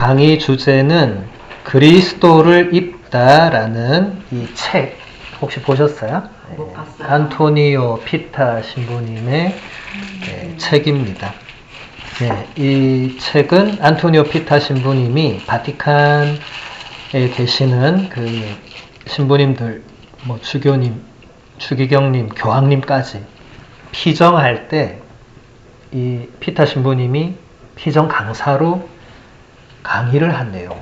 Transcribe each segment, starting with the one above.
강의 주제는 그리스도를 입다라는 이 책 혹시 보셨어요? 못 봤어요. 안토니오 피타 신부님의 책입니다. 이 책은 안토니오 피타 신부님이 바티칸에 계시는 그 신부님들, 주교님, 추기경님, 교황님까지 피정할 때 이 피타 신부님이 피정 강사로 강의를 한 내용.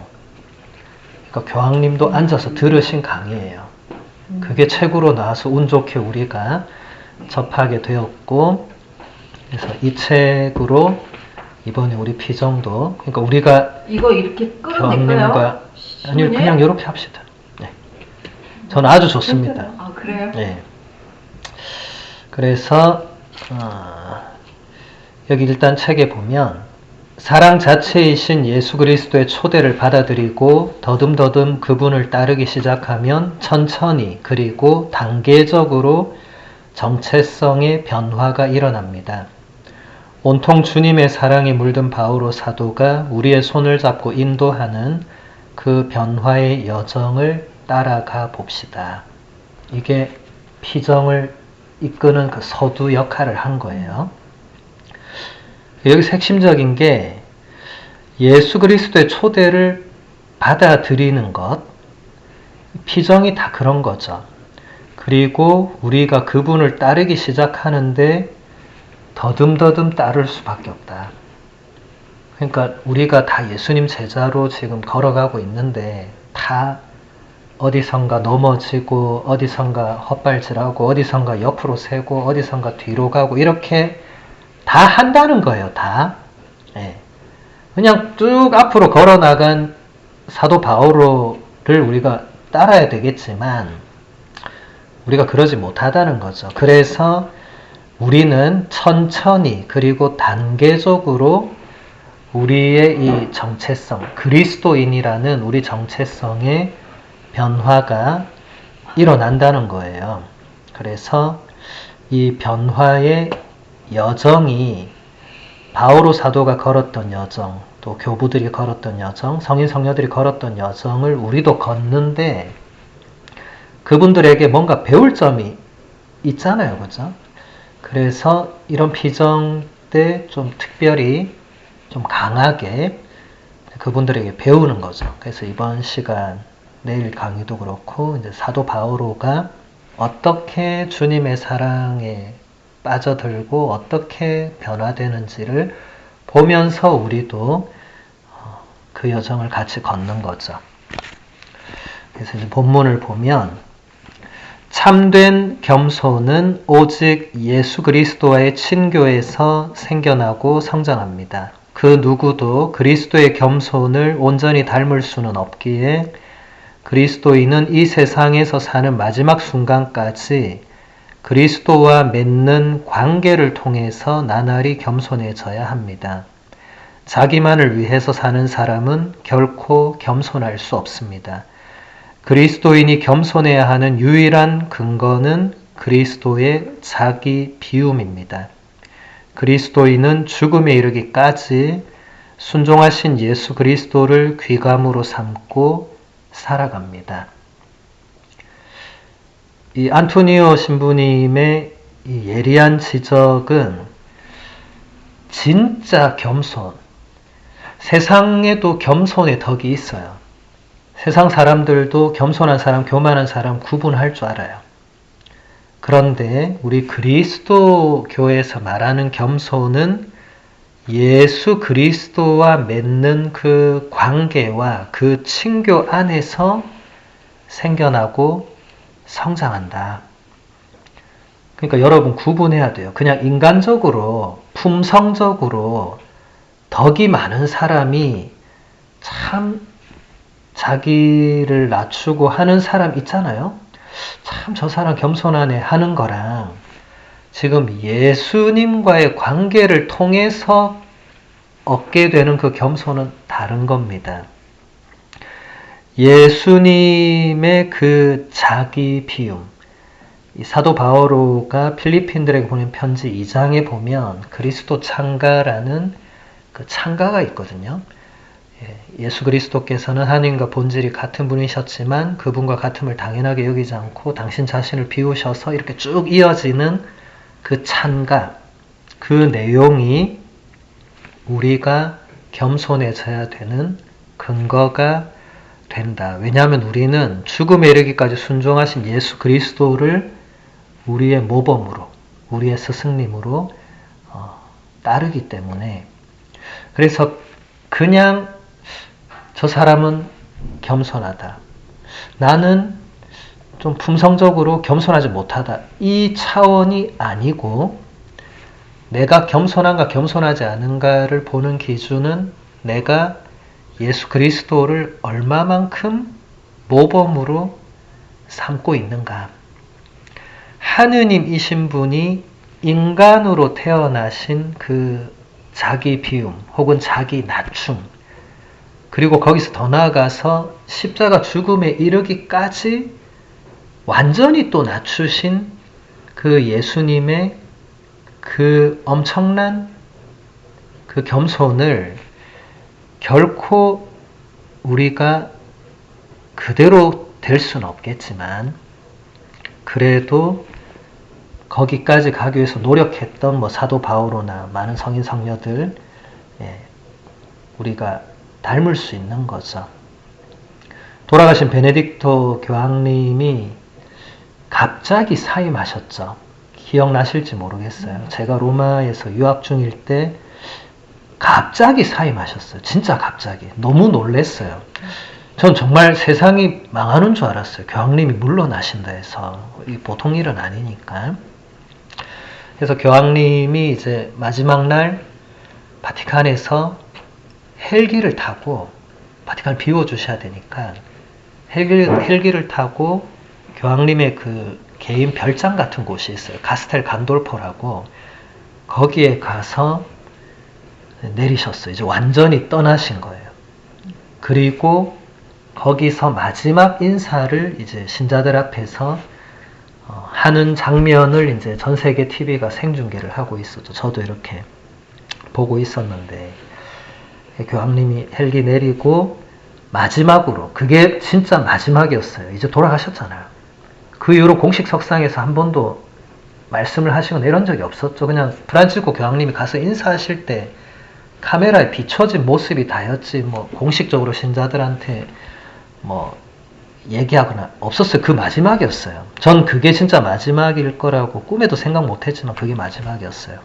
그러니까 교황님도 앉아서 들으신 강의예요. 그게 책으로 나와서 운 좋게 우리가 접하게 되었고, 그래서 이 책으로 이번에 우리 피정도, 그러니까 우리가 이거 이렇게 교황님과 아니 그냥 이렇게 합시다. 네. 저는 아주 좋습니다. 아 그래요? 네. 그래서 여기 일단 책에 보면 사랑 자체이신 예수 그리스도의 초대를 받아들이고 더듬더듬 그분을 따르기 시작하면 천천히 그리고 단계적으로 정체성의 변화가 일어납니다. 온통 주님의 사랑에 물든 바오로 사도가 우리의 손을 잡고 인도하는 그 변화의 여정을 따라가 봅시다. 이게 피정을 이끄는 그 서두 역할을 한 거예요. 여기서 핵심적인 게 예수 그리스도의 초대를 받아들이는 것, 피정이 다 그런 거죠. 그리고 우리가 그분을 따르기 시작하는데 더듬더듬 따를 수밖에 없다. 그러니까 우리가 다 예수님 제자로 지금 걸어가고 있는데 다 어디선가 넘어지고 어디선가 헛발질하고 어디선가 옆으로 새고 어디선가 뒤로 가고 이렇게 다 한다는 거예요. 다. 그냥 쭉 앞으로 걸어나간 사도 바오로를 우리가 따라야 되겠지만 우리가 그러지 못하다는 거죠. 그래서 우리는 천천히 그리고 단계적으로 우리의 이 정체성, 그리스도인이라는 우리 정체성의 변화가 일어난다는 거예요. 그래서 이 변화의 여정이 바오로 사도가 걸었던 여정, 또 교부들이 걸었던 여정, 성인 성녀들이 걸었던 여정을 우리도 걷는데 그분들에게 뭔가 배울 점이 있잖아요. 그죠? 그래서 이런 피정 때 좀 특별히 좀 강하게 그분들에게 배우는 거죠. 그래서 이번 시간, 내일 강의도 그렇고 이제 사도 바오로가 어떻게 주님의 사랑에 빠져들고 어떻게 변화되는지를 보면서 우리도 그 여정을 같이 걷는 거죠. 그래서 이제 본문을 보면 참된 겸손은 오직 예수 그리스도와의 친교에서 생겨나고 성장합니다. 그 누구도 그리스도의 겸손을 온전히 닮을 수는 없기에 그리스도인은 이 세상에서 사는 마지막 순간까지 그리스도와 맺는 관계를 통해서 나날이 겸손해져야 합니다. 자기만을 위해서 사는 사람은 결코 겸손할 수 없습니다. 그리스도인이 겸손해야 하는 유일한 근거는 그리스도의 자기 비움입니다. 그리스도인은 죽음에 이르기까지 순종하신 예수 그리스도를 귀감으로 삼고 살아갑니다. 이 안토니오 신부님의 이 예리한 지적은 진짜 겸손, 세상에도 겸손의 덕이 있어요. 세상 사람들도 겸손한 사람, 교만한 사람 구분할 줄 알아요. 그런데 우리 그리스도 교에서 말하는 겸손은 예수 그리스도와 맺는 그 관계와 그 친교 안에서 생겨나고 성장한다. 그러니까 여러분 구분해야 돼요. 그냥 인간적으로, 품성적으로 덕이 많은 사람이 참 자기를 낮추고 하는 사람 있잖아요. 참 저 사람 겸손하네 하는 거랑 지금 예수님과의 관계를 통해서 얻게 되는 그 겸손은 다른 겁니다. 예수님의 그 자기 비움, 이 사도 바오로가 필리핀들에게 보낸 편지 2장에 보면 그리스도 창가라는 그 창가가 있거든요. 예수 그리스도께서는 하나님과 본질이 같은 분이셨지만 그분과 같음을 당연하게 여기지 않고 당신 자신을 비우셔서 이렇게 쭉 이어지는 그 찬가, 그 내용이 우리가 겸손해져야 되는 근거가 된다. 왜냐하면 우리는 죽음에 이르기까지 순종하신 예수 그리스도를 우리의 모범으로, 우리의 스승님으로 따르기 때문에, 그래서 그냥 저 사람은 겸손하다, 나는 좀 품성적으로 겸손하지 못하다, 이 차원이 아니고 내가 겸손한가 겸손하지 않은가를 보는 기준은 내가 예수 그리스도를 얼마만큼 모범으로 삼고 있는가. 하느님이신 분이 인간으로 태어나신 그 자기 비움 혹은 자기 낮춤, 그리고 거기서 더 나아가서 십자가 죽음에 이르기까지 완전히 또 낮추신 그 예수님의 그 엄청난 그 겸손을 결코 우리가 그대로 될 수는 없겠지만, 그래도 거기까지 가기 위해서 노력했던 사도 바오로나 많은 성인 성녀들, 우리가 닮을 수 있는 거죠. 돌아가신 베네딕토 교황님이 갑자기 사임하셨죠. 기억나실지 모르겠어요. 제가 로마에서 유학 중일 때 갑자기 사임하셨어요. 진짜 갑자기. 너무 놀랐어요. 전 정말 세상이 망하는 줄 알았어요. 교황님이 물러나신다 해서. 보통 일은 아니니까. 그래서 교황님이 이제 마지막 날 바티칸에서 헬기를 타고, 바티칸을 비워주셔야 되니까 헬기를 타고 교황님의 그 개인 별장 같은 곳이 있어요. 카스텔 간돌포라고. 거기에 가서 내리셨어요. 이제 완전히 떠나신 거예요. 그리고 거기서 마지막 인사를 이제 신자들 앞에서 하는 장면을 이제 전 세계 TV가 생중계를 하고 있었죠. 저도 이렇게 보고 있었는데, 교황님이 헬기 내리고 마지막으로, 그게 진짜 마지막이었어요. 이제 돌아가셨잖아요. 그 이후로 공식 석상에서 한 번도 말씀을 하시거나 이런 적이 없었죠. 그냥 프란치스코 교황님이 가서 인사하실 때 카메라에 비춰진 모습이 다였지, 공식적으로 신자들한테 얘기하거나 없었어요. 그 마지막이었어요. 전 그게 진짜 마지막일 거라고 꿈에도 생각 못했지만 그게 마지막이었어요.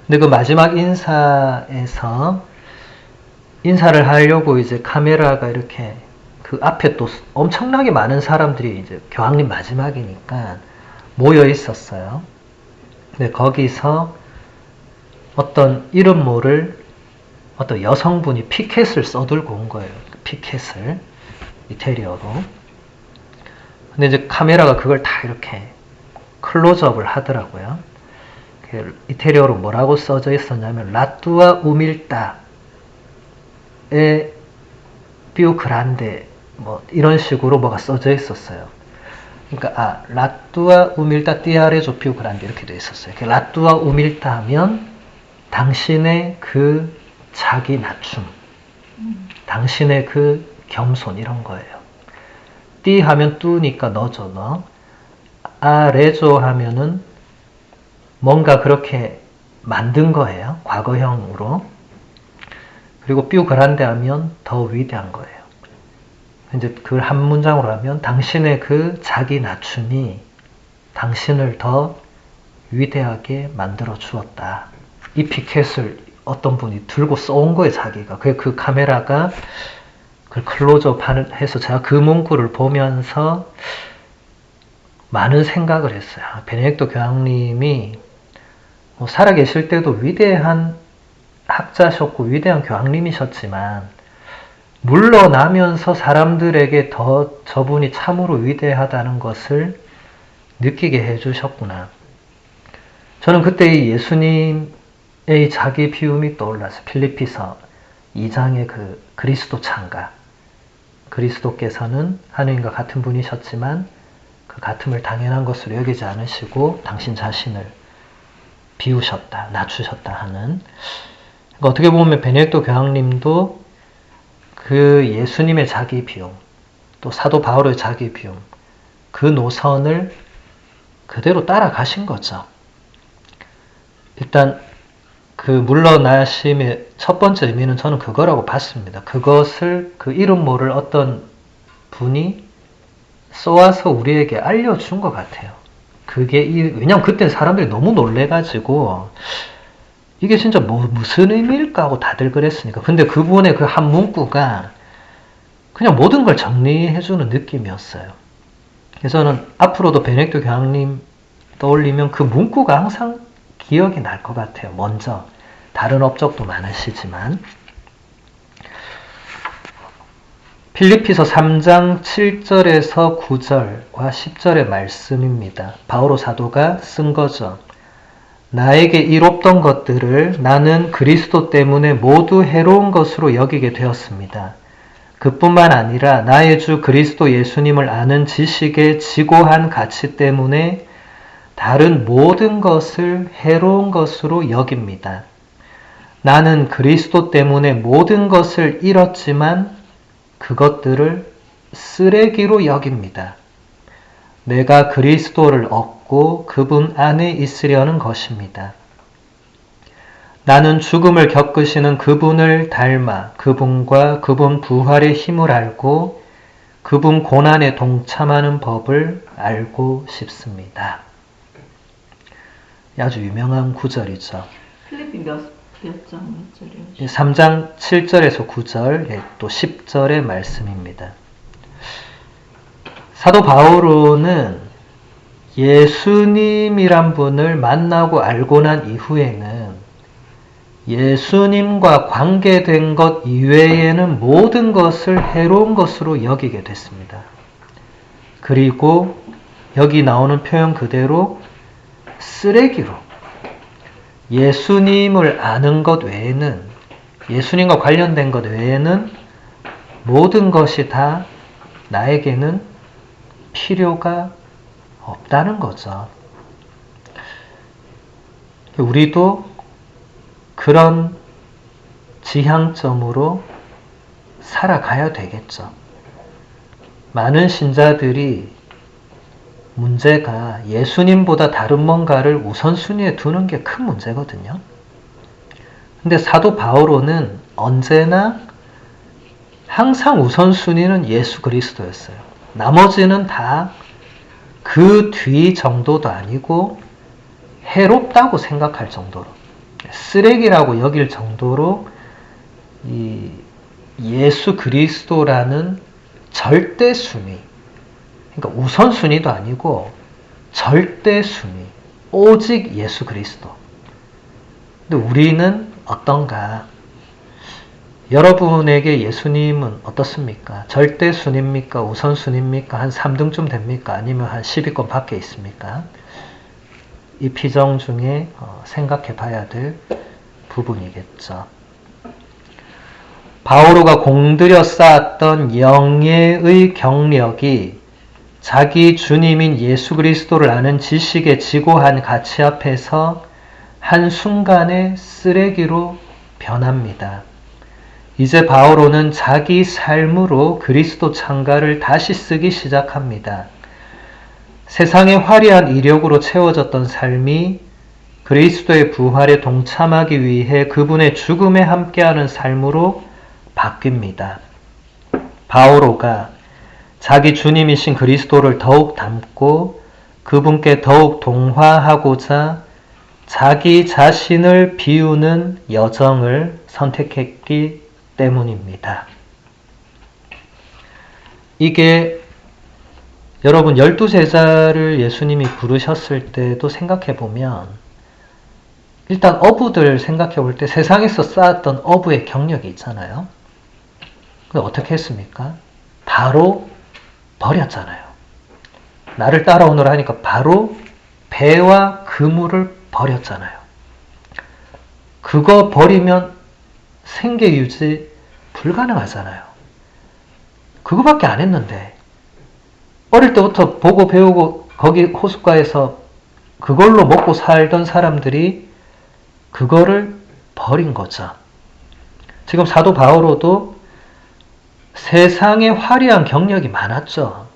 근데 그 마지막 인사에서 인사를 하려고 이제 카메라가 이렇게 그 앞에 또 엄청나게 많은 사람들이 이제 교황님 마지막이니까 모여 있었어요. 근데 거기서 어떤 이름 모를 어떤 여성분이 피켓을 써들고 온 거예요. 피켓을 이태리어로. 근데 이제 카메라가 그걸 다 이렇게 클로즈업을 하더라고요. 이태리어로 뭐라고 써져 있었냐면 라뚜아 우밀따 에 più grande 이런 식으로 뭐가 써져 있었어요. 그러니까 라뚜아 우밀따 띠아레조 più grande 이렇게 돼 있었어요. 라뚜아 우밀따 하면 당신의 그 자기 낮춤, 당신의 그 겸손, 이런 거예요. 띠 하면 뚜니까 너죠, 너. 레조 하면은 뭔가 그렇게 만든 거예요. 과거형으로. 그리고 삐우 그란데 하면 더 위대한 거예요. 이제 그걸 한 문장으로 하면 당신의 그 자기 낮춤이 당신을 더 위대하게 만들어 주었다. 이 피켓을 어떤 분이 들고 써온 거예요, 자기가. 그 카메라가 그걸 클로즈업 해서 제가 그 문구를 보면서 많은 생각을 했어요. 베네딕토 교황님이 살아계실 때도 위대한 학자셨고 위대한 교황님이셨지만 물러나면서 사람들에게 더 저분이 참으로 위대하다는 것을 느끼게 해주셨구나. 저는 그때 이 예수님의 자기 비움이 떠올랐어요. 필리피서 2장의 그 그리스도 찬가. 그리스도께서는 하느님과 같은 분이셨지만 그 같음을 당연한 것으로 여기지 않으시고 당신 자신을 비우셨다, 낮추셨다 하는. 그러니까 어떻게 보면 베네딕토 교황님도 그 예수님의 자기 비움, 또 사도 바울의 자기 비움, 그 노선을 그대로 따라가신 거죠. 일단 그 물러나심의 첫 번째 의미는 저는 그거라고 봤습니다. 그것을 그 이름 모를 어떤 분이 쏘아서 우리에게 알려준 것 같아요. 왜냐면 그때 사람들이 너무 놀래가지고 이게 진짜 무슨 의미일까 하고 다들 그랬으니까. 근데 그분의 그 한 문구가 그냥 모든 걸 정리해주는 느낌이었어요. 그래서 저는 앞으로도 베네딕토 교황님 떠올리면 그 문구가 항상 기억이 날 것 같아요. 먼저 다른 업적도 많으시지만 필리피서 3장 7절에서 9절과 10절의 말씀입니다. 바오로 사도가 쓴 거죠. 나에게 이롭던 것들을 나는 그리스도 때문에 모두 해로운 것으로 여기게 되었습니다. 그뿐만 아니라 나의 주 그리스도 예수님을 아는 지식의 지고한 가치 때문에 다른 모든 것을 해로운 것으로 여깁니다. 나는 그리스도 때문에 모든 것을 잃었지만 그것들을 쓰레기로 여깁니다. 내가 그리스도를 얻고 그분 안에 있으려는 것입니다. 나는 죽음을 겪으시는 그분을 닮아 그분과 그분 부활의 힘을 알고 그분 고난에 동참하는 법을 알고 싶습니다. 아주 유명한 구절이죠. 필리피 몇 절이요? 3장 7절에서 9절, 또 10절의 말씀입니다. 사도 바오로는 예수님이란 분을 만나고 알고 난 이후에는 예수님과 관계된 것 이외에는 모든 것을 해로운 것으로 여기게 됐습니다. 그리고 여기 나오는 표현 그대로 쓰레기로, 예수님을 아는 것 외에는, 예수님과 관련된 것 외에는 모든 것이 다 나에게는 필요가 없다는 거죠. 우리도 그런 지향점으로 살아가야 되겠죠. 많은 신자들이 문제가 예수님보다 다른 뭔가를 우선순위에 두는 게 큰 문제거든요. 근데 사도 바오로는 언제나 항상 우선순위는 예수 그리스도였어요. 나머지는 다 그 뒤 정도도 아니고 해롭다고 생각할 정도로, 쓰레기라고 여길 정도로 이 예수 그리스도라는 절대 순위, 그러니까 우선순위도 아니고 절대 순위, 오직 예수 그리스도. 근데 우리는 어떤가? 여러분에게 예수님은 어떻습니까? 절대 순위입니까? 우선 순위입니까? 한 3등쯤 됩니까? 아니면 한 10위권 밖에 있습니까? 이 피정 중에 생각해 봐야 될 부분이겠죠. 바오로가 공들여 쌓았던 영예의 경력이 자기 주님인 예수 그리스도를 아는 지식의 지고한 가치 앞에서 한순간에 쓰레기로 변합니다. 이제 바오로는 자기 삶으로 그리스도 창가를 다시 쓰기 시작합니다. 세상의 화려한 이력으로 채워졌던 삶이 그리스도의 부활에 동참하기 위해 그분의 죽음에 함께하는 삶으로 바뀝니다. 바오로가 자기 주님이신 그리스도를 더욱 닮고 그분께 더욱 동화하고자 자기 자신을 비우는 여정을 선택했기 때문입니다. 이게 여러분 12제자를 예수님이 부르셨을 때도 생각해 보면 일단 어부들 생각해 볼 때 세상에서 쌓았던 어부의 경력이 있잖아요. 근데 어떻게 했습니까? 바로 버렸잖아요. 나를 따라오너라 하니까 바로 배와 그물을 버렸잖아요. 그거 버리면 생계 유지 불가능하잖아요. 그거밖에 안 했는데 어릴 때부터 보고 배우고 거기 호숫가에서 그걸로 먹고 살던 사람들이 그거를 버린 거죠. 지금 사도 바오로도 세상에 화려한 경력이 많았죠.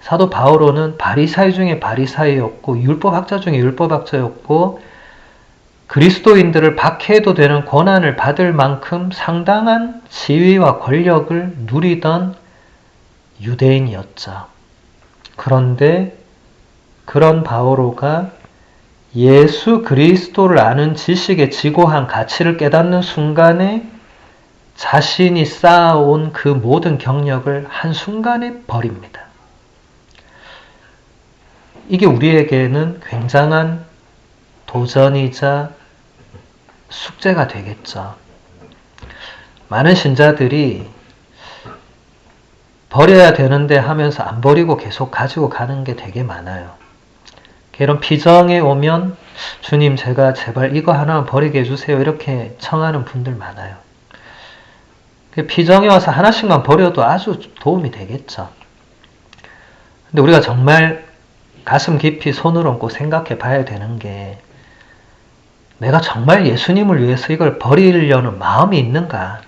사도 바오로는 바리사이 중에 바리사이였고 율법학자 중에 율법학자였고 그리스도인들을 박해해도 되는 권한을 받을 만큼 상당한 지위와 권력을 누리던 유대인이었죠. 그런데 그런 바오로가 예수 그리스도를 아는 지식의 지고한 가치를 깨닫는 순간에 자신이 쌓아온 그 모든 경력을 한순간에 버립니다. 이게 우리에게는 굉장한 도전이자 숙제가 되겠죠. 많은 신자들이 버려야 되는데 하면서 안 버리고 계속 가지고 가는 게 되게 많아요. 이런 피정에 오면 주님 제가 제발 이거 하나만 버리게 해주세요 이렇게 청하는 분들 많아요. 피정에 와서 하나씩만 버려도 아주 도움이 되겠죠. 근데 우리가 정말 가슴 깊이 손을 얹고 생각해 봐야 되는 게 내가 정말 예수님을 위해서 이걸 버리려는 마음이 있는가?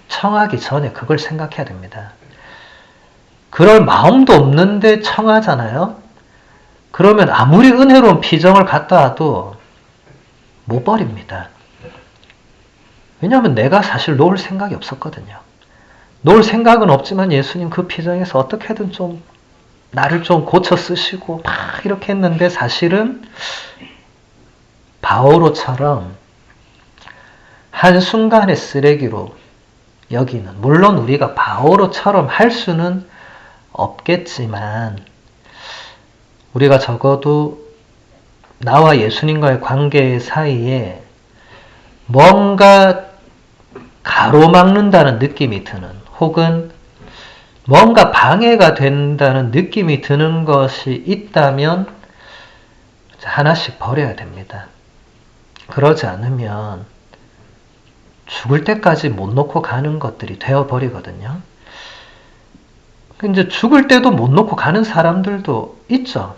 청하기 전에 그걸 생각해야 됩니다. 그럴 마음도 없는데 청하잖아요? 그러면 아무리 은혜로운 피정을 갖다 와도 못 버립니다. 왜냐하면 내가 사실 놓을 생각이 없었거든요. 놓을 생각은 없지만 예수님 그 피정에서 어떻게든 좀 나를 좀 고쳐 쓰시고 막 이렇게 했는데 사실은 바오로처럼 한순간의 쓰레기로 여기는, 물론 우리가 바오로처럼 할 수는 없겠지만 우리가 적어도 나와 예수님과의 관계 사이에 뭔가 가로막는다는 느낌이 드는, 혹은 뭔가 방해가 된다는 느낌이 드는 것이 있다면 하나씩 버려야 됩니다. 그러지 않으면 죽을 때까지 못 놓고 가는 것들이 되어버리거든요. 이제 죽을 때도 못 놓고 가는 사람들도 있죠.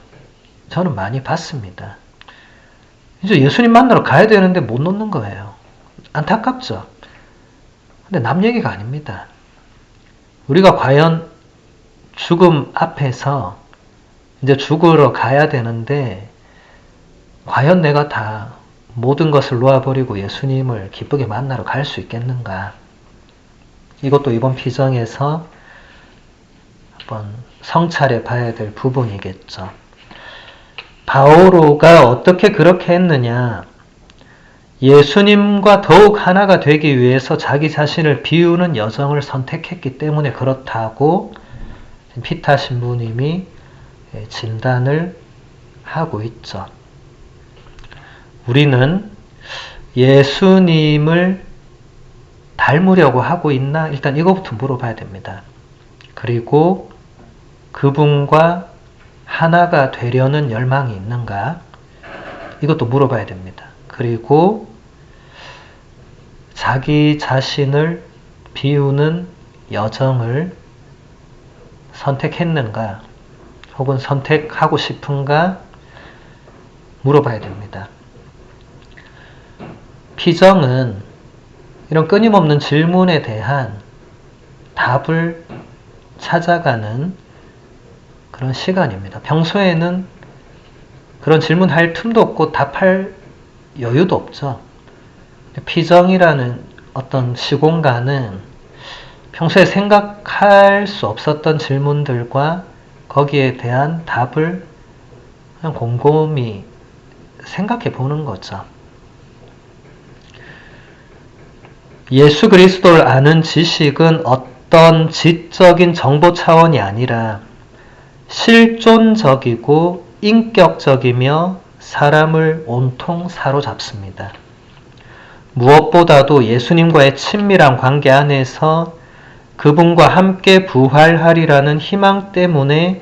저는 많이 봤습니다. 이제 예수님 만나러 가야 되는데 못 놓는 거예요. 안타깝죠. 근데 남 얘기가 아닙니다. 우리가 과연 죽음 앞에서 이제 죽으러 가야 되는데 과연 내가 다 모든 것을 놓아버리고 예수님을 기쁘게 만나러 갈 수 있겠는가? 이것도 이번 피정에서 한번 성찰해 봐야 될 부분이겠죠. 바오로가 어떻게 그렇게 했느냐? 예수님과 더욱 하나가 되기 위해서 자기 자신을 비우는 여정을 선택했기 때문에 그렇다고 피타 신부님이 진단을 하고 있죠. 우리는 예수님을 닮으려고 하고 있나? 일단 이거부터 물어봐야 됩니다. 그리고 그분과 하나가 되려는 열망이 있는가? 이것도 물어봐야 됩니다. 그리고 자기 자신을 비우는 여정을 선택했는가? 혹은 선택하고 싶은가? 물어봐야 됩니다. 피정은 이런 끊임없는 질문에 대한 답을 찾아가는 그런 시간입니다. 평소에는 그런 질문할 틈도 없고 답할 여유도 없죠. 피정이라는 어떤 시공간은 평소에 생각할 수 없었던 질문들과 거기에 대한 답을 그냥 곰곰이 생각해 보는 거죠. 예수 그리스도를 아는 지식은 어떤 지적인 정보 차원이 아니라 실존적이고 인격적이며 사람을 온통 사로잡습니다. 무엇보다도 예수님과의 친밀한 관계 안에서 그분과 함께 부활하리라는 희망 때문에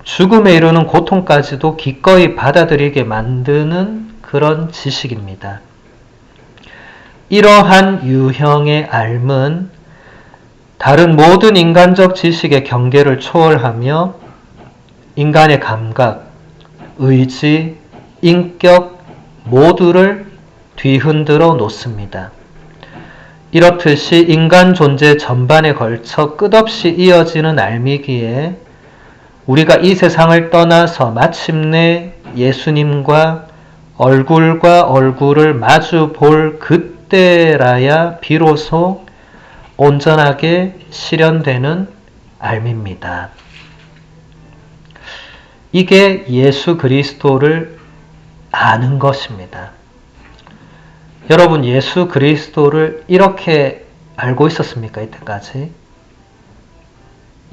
죽음에 이르는 고통까지도 기꺼이 받아들이게 만드는 그런 지식입니다. 이러한 유형의 삶은 다른 모든 인간적 지식의 경계를 초월하며 인간의 감각, 의지, 인격 모두를 뒤흔들어 놓습니다. 이렇듯이 인간 존재 전반에 걸쳐 끝없이 이어지는 알미기에 우리가 이 세상을 떠나서 마침내 예수님과 얼굴과 얼굴을 마주 볼 그때라야 비로소 온전하게 실현되는 알미입니다. 이게 예수 그리스도를 아는 것입니다. 여러분, 예수 그리스도를 이렇게 알고 있었습니까? 이때까지?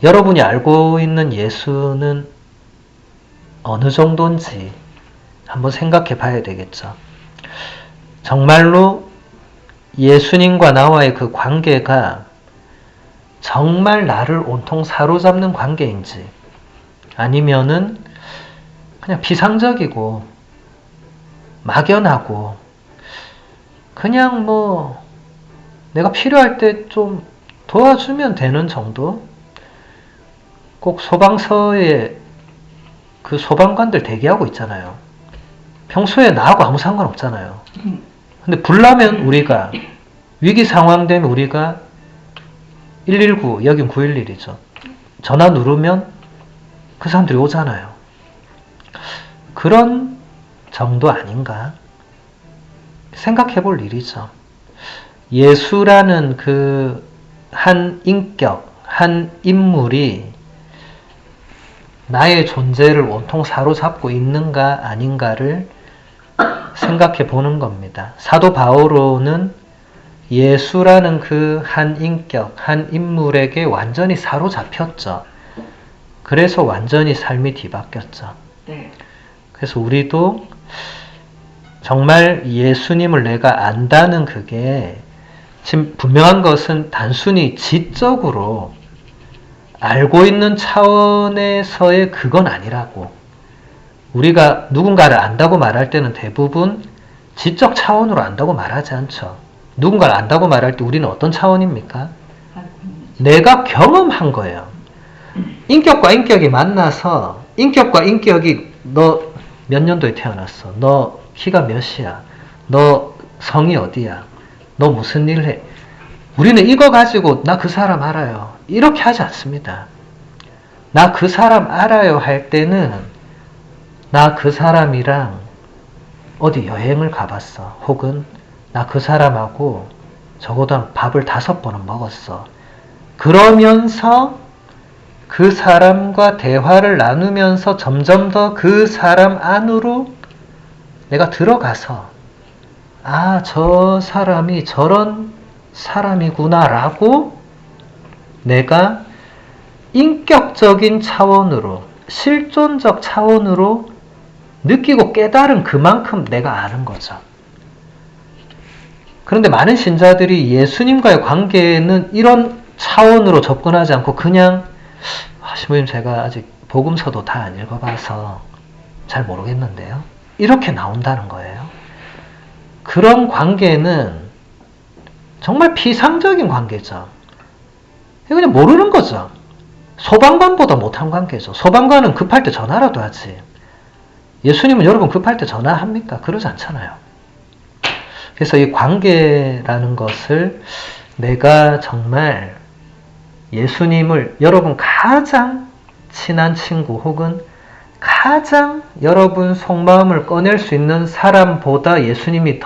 여러분이 알고 있는 예수는 어느 정도인지 한번 생각해 봐야 되겠죠. 정말로 예수님과 나와의 그 관계가 정말 나를 온통 사로잡는 관계인지, 아니면은 그냥 피상적이고 막연하고 그냥 뭐 내가 필요할 때 좀 도와주면 되는 정도? 꼭 소방서에 그 소방관들 대기하고 있잖아요. 평소에 나하고 아무 상관없잖아요. 근데 불나면 우리가, 위기 상황 되면 우리가 119, 여긴 911이죠. 전화 누르면 그 사람들이 오잖아요. 그런 정도 아닌가? 생각해 볼 일이죠. 예수라는 그 한 인격, 한 인물이 나의 존재를 온통 사로잡고 있는가 아닌가를 생각해 보는 겁니다. 사도 바오로는 예수라는 그 한 인격, 한 인물에게 완전히 사로잡혔죠. 그래서 완전히 삶이 뒤바뀌었죠. 네. 그래서 우리도 정말 예수님을 내가 안다는 그게 지금 분명한 것은 단순히 지적으로 알고 있는 차원에서의 그건 아니라고. 우리가 누군가를 안다고 말할 때는 대부분 지적 차원으로 안다고 말하지 않죠. 누군가를 안다고 말할 때 우리는 어떤 차원입니까? 내가 경험한 거예요. 인격과 인격이 만나서 인격과 인격이 너 몇 년도에 태어났어? 너 키가 몇이야? 너 성이 어디야? 너 무슨 일을 해? 우리는 이거 가지고 나 그 사람 알아요. 이렇게 하지 않습니다. 나 그 사람 알아요 할 때는 나 그 사람이랑 어디 여행을 가봤어. 혹은 나 그 사람하고 적어도 한 밥을 5번은 먹었어. 그러면서 그 사람과 대화를 나누면서 점점 더 그 사람 안으로 내가 들어가서 아, 저 사람이 저런 사람이구나라고 내가 인격적인 차원으로, 실존적 차원으로 느끼고 깨달은 그만큼 내가 아는 거죠. 그런데 많은 신자들이 예수님과의 관계는 이런 차원으로 접근하지 않고 그냥 신부님 제가 아직 복음서도 다 안 읽어봐서 잘 모르겠는데요. 이렇게 나온다는 거예요. 그런 관계는 정말 피상적인 관계죠. 그냥 모르는 거죠. 소방관보다 못한 관계죠. 소방관은 급할 때 전화라도 하지. 예수님은 여러분 급할 때 전화합니까? 그러지 않잖아요. 그래서 이 관계라는 것을 내가 정말 예수님을 여러분 가장 친한 친구 혹은 가장 여러분 속마음을 꺼낼 수 있는 사람보다 예수님이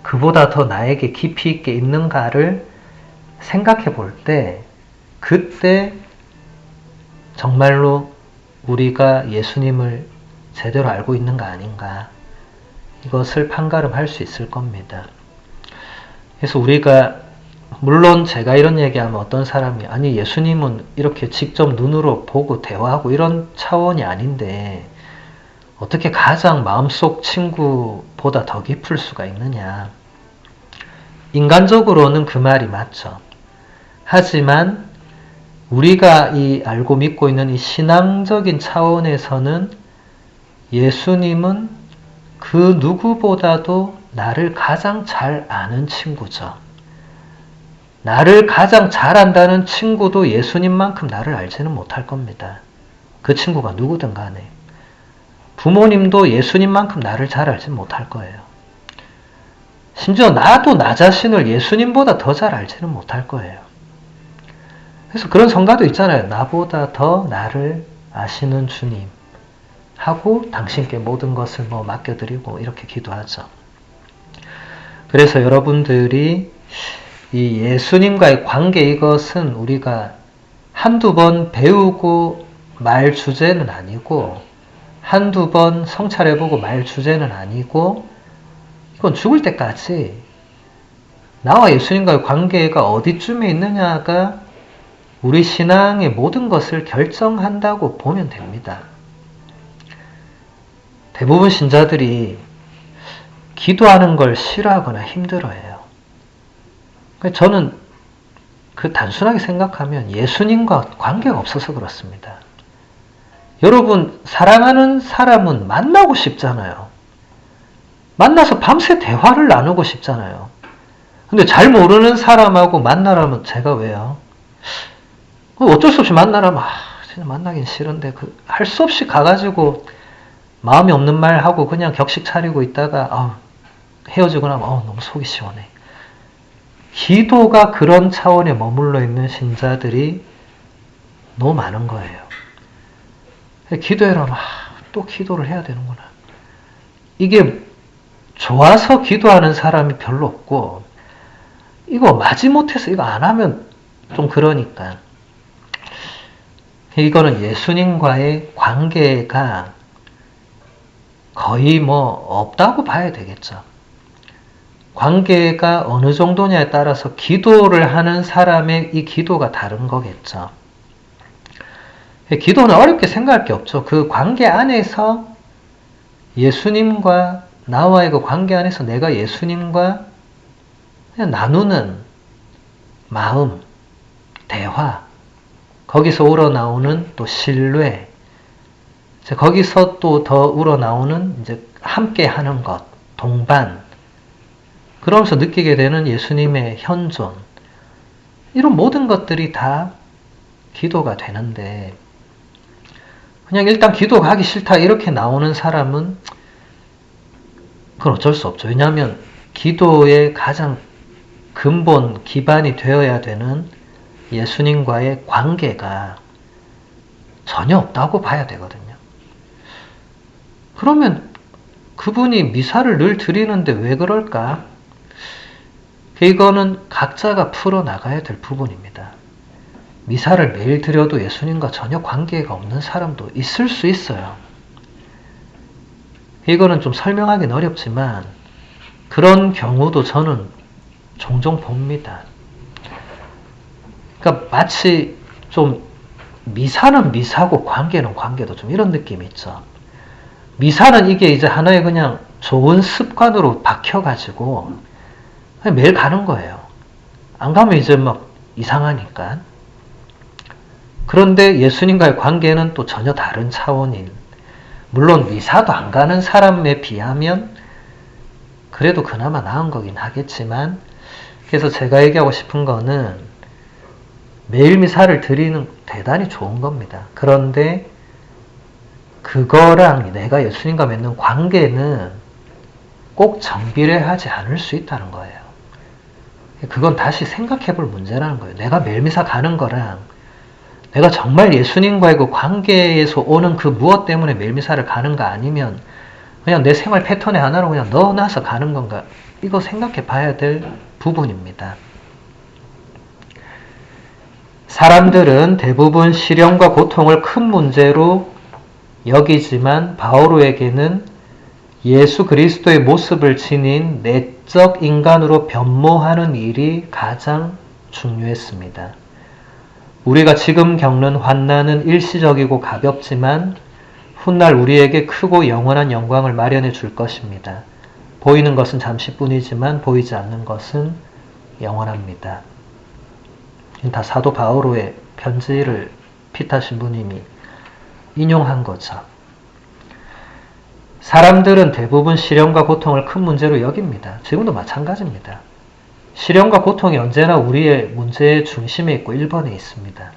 그보다 더 나에게 깊이 있게 있는가를 생각해 볼 때 그때 정말로 우리가 예수님을 제대로 알고 있는가 아닌가 이것을 판가름할 수 있을 겁니다. 그래서 우리가 물론 제가 이런 얘기하면 어떤 사람이 아니 예수님은 이렇게 직접 눈으로 보고 대화하고 이런 차원이 아닌데 어떻게 가장 마음속 친구보다 더 깊을 수가 있느냐. 인간적으로는 그 말이 맞죠. 하지만 우리가 이 알고 믿고 있는 이 신앙적인 차원에서는 예수님은 그 누구보다도 나를 가장 잘 아는 친구죠. 나를 가장 잘 안다는 친구도 예수님만큼 나를 알지는 못할 겁니다. 그 친구가 누구든 간에. 부모님도 예수님만큼 나를 잘 알지 못할 거예요. 심지어 나도 나 자신을 예수님보다 더 잘 알지는 못할 거예요. 그래서 그런 성가도 있잖아요. 나보다 더 나를 아시는 주님 하고 당신께 모든 것을 맡겨드리고 이렇게 기도하죠. 그래서 여러분들이 이 예수님과의 관계, 이것은 우리가 한두 번 배우고 말 주제는 아니고, 한두 번 성찰해보고 말 주제는 아니고, 이건 죽을 때까지 나와 예수님과의 관계가 어디쯤에 있느냐가 우리 신앙의 모든 것을 결정한다고 보면 됩니다. 대부분 신자들이 기도하는 걸 싫어하거나 힘들어해요. 저는 그 단순하게 생각하면 예수님과 관계가 없어서 그렇습니다. 여러분, 사랑하는 사람은 만나고 싶잖아요. 만나서 밤새 대화를 나누고 싶잖아요. 근데 잘 모르는 사람하고 만나라면 제가 왜요? 어쩔 수 없이 만나라면 진짜 만나긴 싫은데 할 수 없이 가가지고 마음이 없는 말 하고 그냥 격식 차리고 있다가 헤어지고 나면 너무 속이 시원해. 기도가 그런 차원에 머물러 있는 신자들이 너무 많은 거예요. 기도해라. 또 기도를 해야 되는구나. 이게 좋아서 기도하는 사람이 별로 없고, 이거 마지못해서 이거 안 하면 좀 그러니까. 이거는 예수님과의 관계가 거의 없다고 봐야 되겠죠. 관계가 어느 정도냐에 따라서 기도를 하는 사람의 이 기도가 다른 거겠죠. 기도는 어렵게 생각할 게 없죠. 그 관계 안에서 예수님과 나와의 그 관계 안에서 내가 예수님과 그냥 나누는 마음, 대화, 거기서 우러나오는 또 신뢰, 거기서 또 더 우러나오는 이제 함께 하는 것, 동반, 그러면서 느끼게 되는 예수님의 현존, 이런 모든 것들이 다 기도가 되는데, 그냥 일단 기도가 하기 싫다 이렇게 나오는 사람은 그건 어쩔 수 없죠. 왜냐하면 기도의 가장 근본 기반이 되어야 되는 예수님과의 관계가 전혀 없다고 봐야 되거든요. 그러면 그분이 미사를 늘 드리는데 왜 그럴까? 이거는 각자가 풀어나가야 될 부분입니다. 미사를 매일 드려도 예수님과 전혀 관계가 없는 사람도 있을 수 있어요. 이거는 좀 설명하기는 어렵지만 그런 경우도 저는 종종 봅니다. 그러니까 마치 좀 미사는 미사고 관계는 관계도 좀 이런 느낌이 있죠. 미사는 이게 이제 하나의 그냥 좋은 습관으로 박혀가지고 그냥 매일 가는 거예요. 안 가면 이제 막 이상하니까. 그런데 예수님과의 관계는 또 전혀 다른 차원인, 물론 미사도 안 가는 사람에 비하면 그래도 그나마 나은 거긴 하겠지만, 그래서 제가 얘기하고 싶은 거는 매일 미사를 드리는 대단히 좋은 겁니다. 그런데 그거랑 내가 예수님과 맺는 관계는 꼭 정비례하지 않을 수 있다는 거예요. 그건 다시 생각해 볼 문제라는 거예요. 내가 매일 미사 가는 거랑 내가 정말 예수님과의 그 관계에서 오는 그 무엇 때문에 매일 미사를 가는가, 아니면 그냥 내 생활 패턴의 하나로 그냥 넣어놔서 가는 건가, 이거 생각해 봐야 될 부분입니다. 사람들은 대부분 시련과 고통을 큰 문제로 여기지만 바오로에게는 예수 그리스도의 모습을 지닌 내적 인간으로 변모하는 일이 가장 중요했습니다. 우리가 지금 겪는 환난은 일시적이고 가볍지만 훗날 우리에게 크고 영원한 영광을 마련해 줄 것입니다. 보이는 것은 잠시뿐이지만 보이지 않는 것은 영원합니다. 다 사도 바오로의 편지를 피타 신부님이 인용한 거죠. 사람들은 대부분 시련과 고통을 큰 문제로 여깁니다. 지금도 마찬가지입니다. 시련과 고통이 언제나 우리의 문제의 중심에 있고 1번에 있습니다.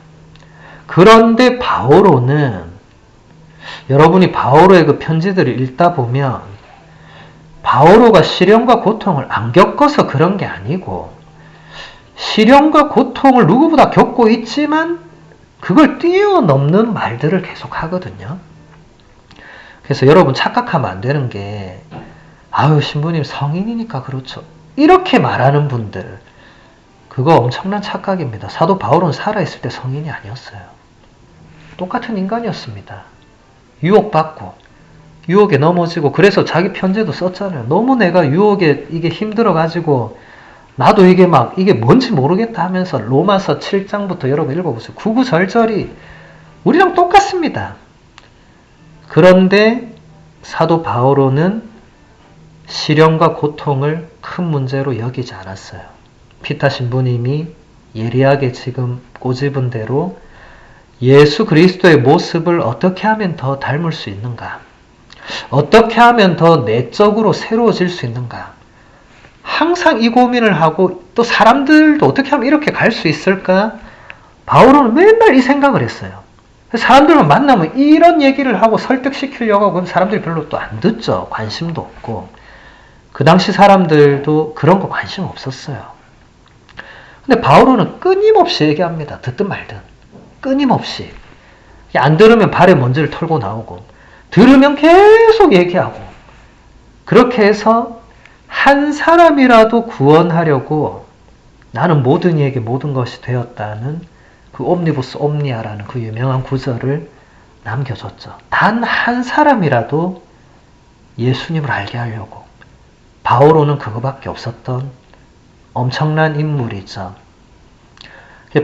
그런데 바오로는, 여러분이 바오로의 그 편지들을 읽다 보면 바오로가 시련과 고통을 안 겪어서 그런 게 아니고 시련과 고통을 누구보다 겪고 있지만 그걸 뛰어넘는 말들을 계속 하거든요. 그래서 여러분 착각하면 안 되는 게 아유 신부님 성인이니까 그렇죠. 이렇게 말하는 분들 그거 엄청난 착각입니다. 사도 바울은 살아있을 때 성인이 아니었어요. 똑같은 인간이었습니다. 유혹받고 유혹에 넘어지고 그래서 자기 편지도 썼잖아요. 너무 내가 유혹에 이게 힘들어가지고 나도 이게 뭔지 모르겠다 하면서 로마서 7장부터 여러분 읽어보세요. 구구절절이 우리랑 똑같습니다. 그런데 사도 바오로는 시련과 고통을 큰 문제로 여기지 않았어요. 피타 신부님이 예리하게 지금 꼬집은 대로 예수 그리스도의 모습을 어떻게 하면 더 닮을 수 있는가? 어떻게 하면 더 내적으로 새로워질 수 있는가? 항상 이 고민을 하고 또 사람들도 어떻게 하면 이렇게 갈 수 있을까? 바울은 맨날 이 생각을 했어요. 사람들만 만나면 이런 얘기를 하고 설득시키려고 하고 사람들이 별로 또 안 듣죠. 관심도 없고. 그 당시 사람들도 그런 거 관심 없었어요. 근데 바울은 끊임없이 얘기합니다. 듣든 말든. 끊임없이. 안 들으면 발에 먼지를 털고 나오고 들으면 계속 얘기하고 그렇게 해서 한 사람이라도 구원하려고 나는 모든 이에게 모든 것이 되었다는 그 옴니부스 옴니아라는 그 유명한 구절을 남겨줬죠. 단 한 사람이라도 예수님을 알게 하려고 바오로는 그거밖에 없었던 엄청난 인물이죠.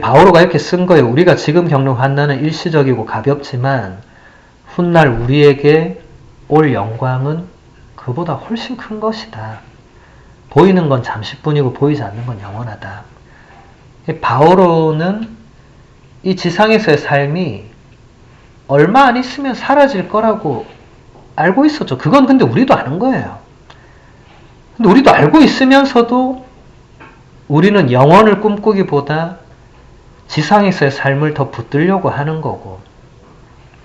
바오로가 이렇게 쓴 거예요. 우리가 지금 겪는 환난은 일시적이고 가볍지만 훗날 우리에게 올 영광은 그보다 훨씬 큰 것이다. 보이는 건 잠시뿐이고 보이지 않는 건 영원하다. 바오로는 이 지상에서의 삶이 얼마 안 있으면 사라질 거라고 알고 있었죠. 그건 근데 우리도 아는 거예요. 근데 우리도 알고 있으면서도 우리는 영원을 꿈꾸기보다 지상에서의 삶을 더 붙들려고 하는 거고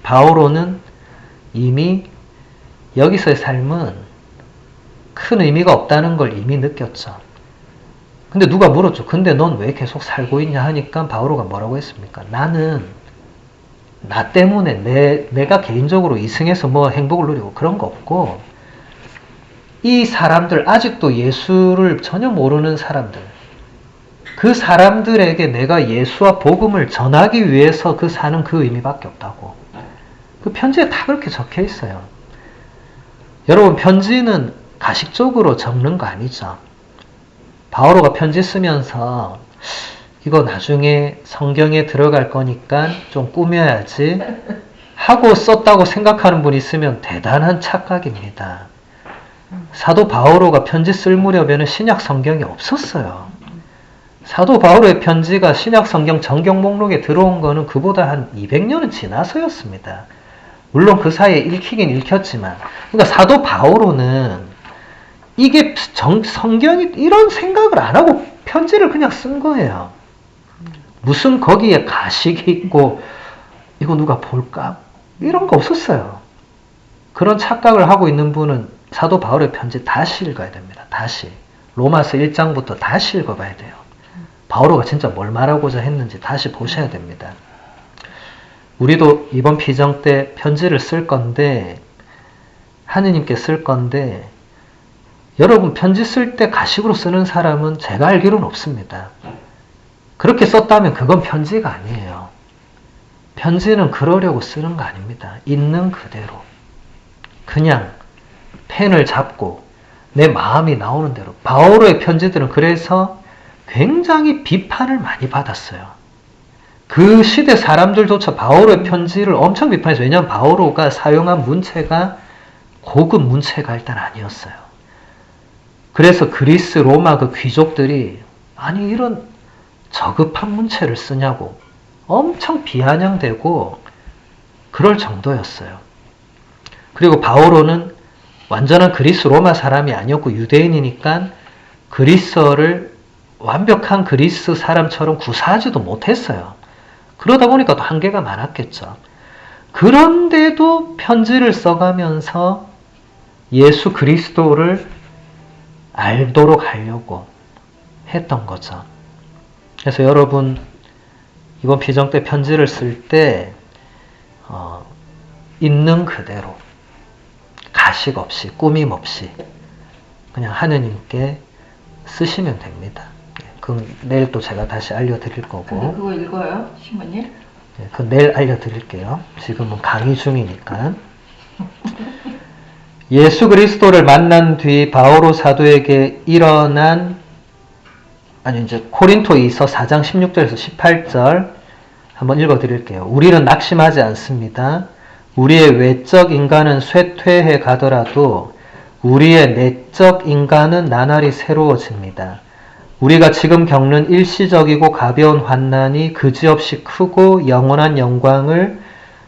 바오로는 이미 여기서의 삶은 큰 의미가 없다는 걸 이미 느꼈죠. 근데 누가 물었죠. 근데 넌 왜 계속 살고 있냐 하니까 바오로가 뭐라고 했습니까? 나는 나 때문에 내가 개인적으로 이승해서 뭐 행복을 누리고 그런 거 없고 이 사람들 아직도 예수를 전혀 모르는 사람들 그 사람들에게 내가 예수와 복음을 전하기 위해서 사는 그 의미밖에 없다고. 그 편지에 다 그렇게 적혀 있어요. 여러분 편지는 가식적으로 적는 거 아니죠. 바오로가 편지 쓰면서 이거 나중에 성경에 들어갈 거니까 좀 꾸며야지 하고 썼다고 생각하는 분이 있으면 대단한 착각입니다. 사도 바오로가 편지 쓸 무렵에는 신약 성경이 없었어요. 사도 바오로의 편지가 신약 성경 정경 목록에 들어온 거는 그보다 한 200년은 지나서였습니다. 물론 그 사이에 읽히긴 읽혔지만 그러니까 사도 바오로는 이게 성경이 이런 생각을 안 하고 편지를 그냥 쓴 거예요. 무슨 거기에 가식이 있고 이거 누가 볼까? 이런 거 없었어요. 그런 착각을 하고 있는 분은 사도 바울의 편지 다시 읽어야 됩니다. 다시. 로마서 1장부터 다시 읽어봐야 돼요. 바오로가 진짜 뭘 말하고자 했는지 다시 보셔야 됩니다. 우리도 이번 피정 때 편지를 쓸 건데 하느님께 쓸 건데 여러분 편지 쓸 때 가식으로 쓰는 사람은 제가 알기로는 없습니다. 그렇게 썼다면 그건 편지가 아니에요. 편지는 그러려고 쓰는 거 아닙니다. 있는 그대로 그냥 펜을 잡고 내 마음이 나오는 대로. 바오로의 편지들은 그래서 굉장히 비판을 많이 받았어요. 그 시대 사람들조차 바오로의 편지를 엄청 비판했어요. 왜냐하면 바오로가 사용한 문체가 고급 문체가 일단 아니었어요. 그래서 그리스, 로마 그 귀족들이 아니 이런 저급한 문체를 쓰냐고 엄청 비아냥대고 그럴 정도였어요. 그리고 바오로는 완전한 그리스 로마 사람이 아니었고 유대인이니까 그리스어를 완벽한 그리스 사람처럼 구사하지도 못했어요. 그러다 보니까 또 한계가 많았겠죠. 그런데도 편지를 써가면서 예수 그리스도를 알도록 하려고 했던 거죠. 그래서 여러분 이번 피정 때 편지를 쓸 때 있는 그대로 가식 없이 꾸밈 없이 그냥 하느님께 쓰시면 됩니다. 그건 내일 또 제가 다시 알려드릴 근데 거고 그거 읽어요? 신부님? 그건 내일 알려드릴게요. 지금은 강의 중이니까. 예수 그리스도를 만난 뒤 바오로 사도에게 일어난 이제 코린토이서 4장 16절에서 18절 한번 읽어드릴게요. 우리는 낙심하지 않습니다. 우리의 외적 인간은 쇠퇴해 가더라도 우리의 내적 인간은 나날이 새로워집니다. 우리가 지금 겪는 일시적이고 가벼운 환난이 그지없이 크고 영원한 영광을